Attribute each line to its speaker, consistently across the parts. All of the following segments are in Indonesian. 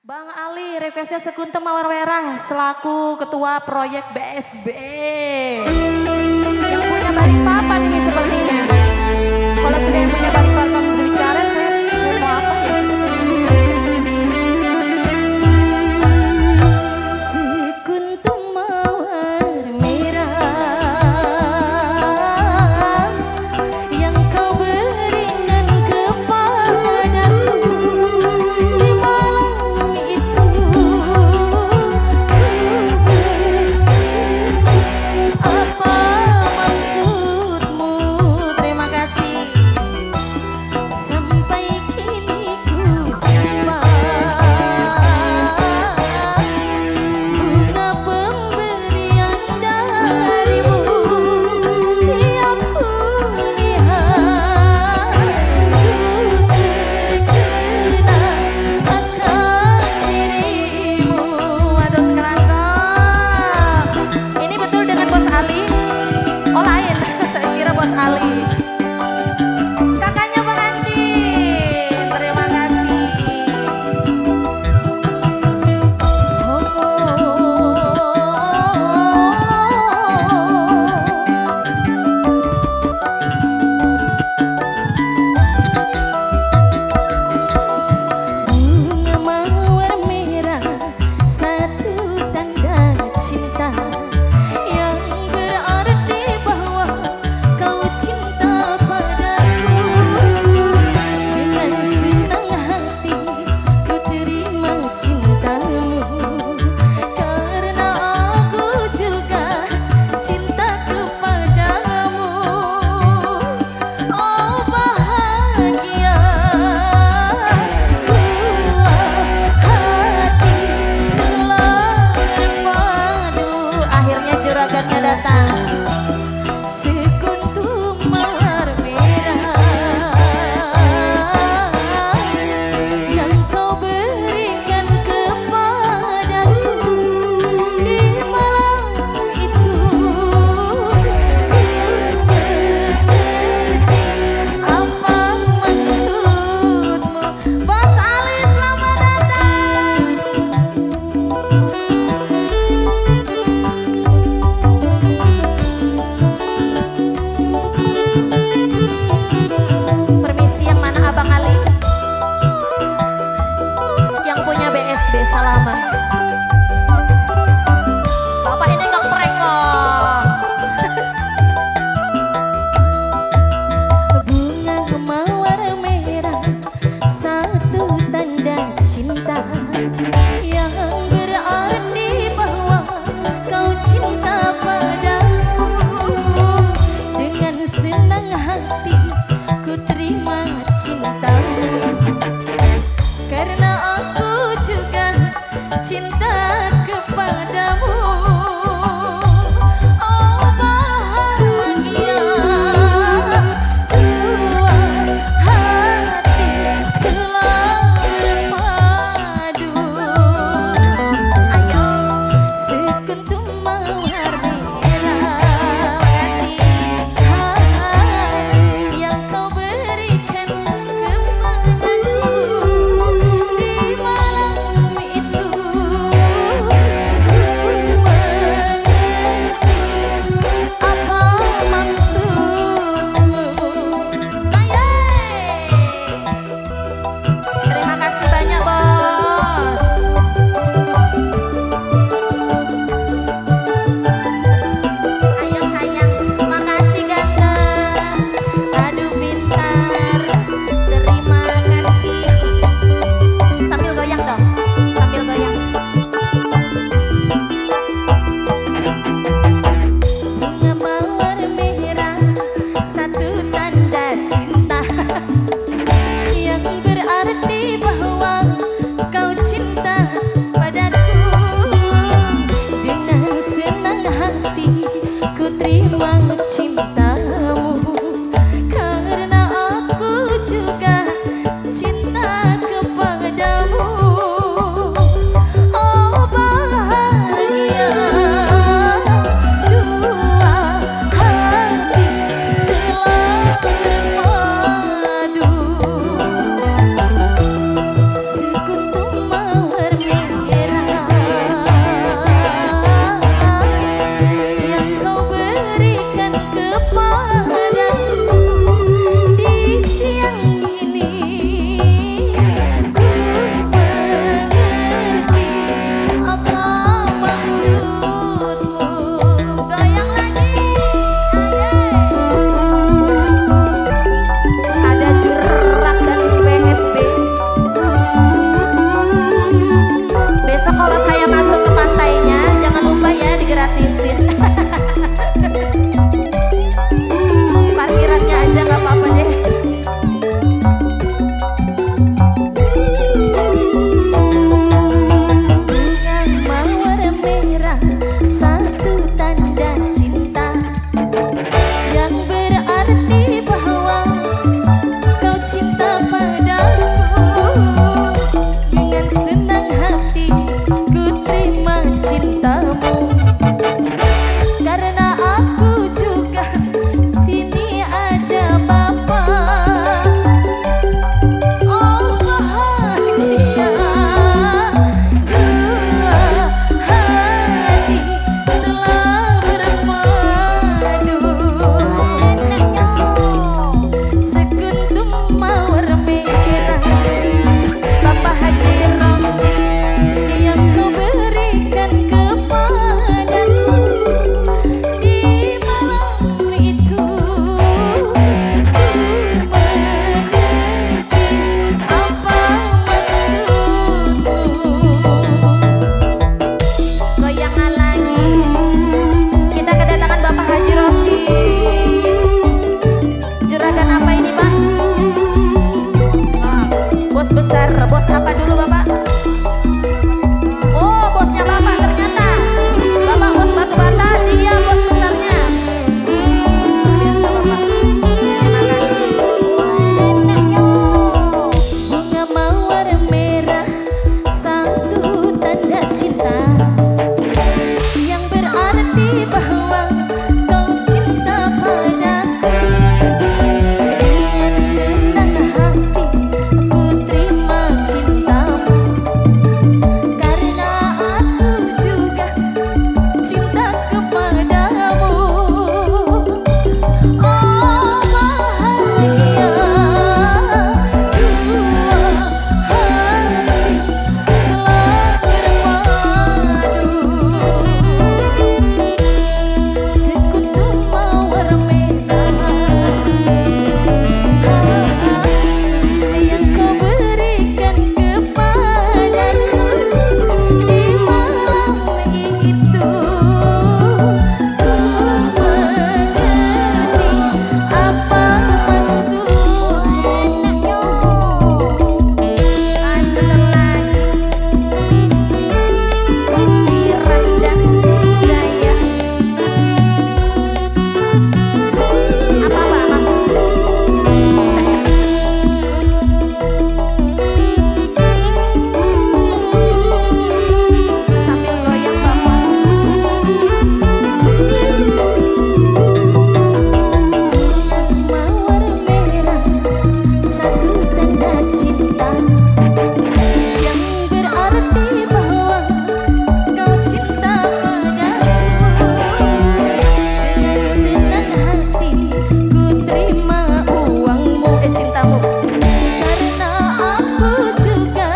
Speaker 1: Bang Ali, requestnya Sekuntem Mawar Merah selaku ketua proyek BSB. Yang punya Balikpapan ini sepertinya. Kalau sudah yang punya Balikpapan berbicara, saya mau apa ya sudah saya. Sekuntem Mawar Merah yang kau berikan kepadaku di malam itu. Apa maksudmu? Terima kasih. Sampai kini ku simpan bunga pemberian darimu. Tiap ku lihat ku terkena akan dirimu. Aduh sekarang ini betul dengan Bos Ali? Oh lain, saya kira Bos Ali. Kakaknya Bang Andi, terima kasih. Bunga mawar merah, satu tanda cinta yang berarti bahwa kau cinta padaku. Dengan senang hati ku terima cintamu, karena aku juga cinta kepadamu. Oh bahagia dua hati telah berpadu. Akhirnya juragannya datang. Sekuntem mawar merah yang kau berikan kepadaku di malam itu. Apa maksudmu? Bos Ali, selamat datang. Permisi, yang mana Abang Ali? Yang punya BSB, salaman. Bapak ini ngeprank loh. Bunga mawar merah, satu tanda cinta yang berarti bahwa kau cinta padaku. Dengan senang hati ku terima cintamu, karena aku juga cinta kepadamu. Oh bahagia dua hati telah berpadu. Ayo sekuntem mawar merah, yang kau berikan kepadaku di malam itu. gratisin. Parkirannya aja nggak apa-apa deh. Bos apa dulu Bapak? Oh bosnya Bapak ternyata. Bapak bos batu bata, dia bos besarnya. Biasa Bapak. Terima kasih. Bunga mawar merah, satu tanda cinta yang berarti bahwa kau cinta padaku. Dengan senang hati ku terima cintamu, karena aku juga cinta kepadamu. Oh bahagia dua hati telah berpadu. Sekutu mawar merah yang kau berikan kepadaku di malam itu. Ku mengerti apa maksudmu. Lanjutkan lagi. Piran dan Jaya. Apa-apa? Sambil goyang Bapak. Mawar merah, satu tanda cinta yang berarti bahwa kau cinta padaku. Dengan senang hati ku terima uangmu, cintamu, karena aku juga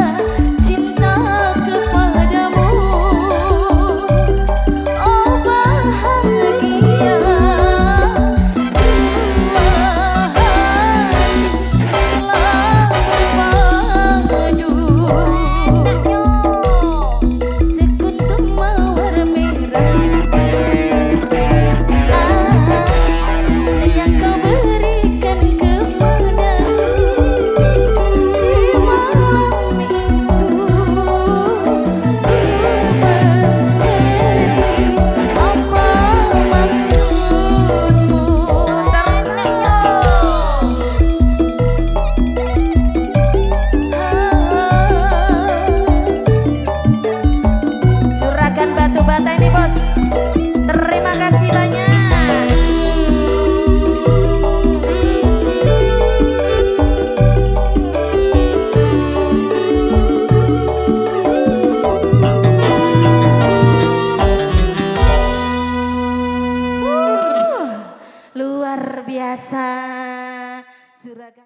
Speaker 1: cinta kepadamu. Oh bahagia dua hati telah berpadu. Sekutu mawar merah yang kau berikan kepadaku di malam itu. Ku mengerti apa maksudmu. Juragan batu bata ini bos. Terima kasih banyak. Luar biasa. Juragan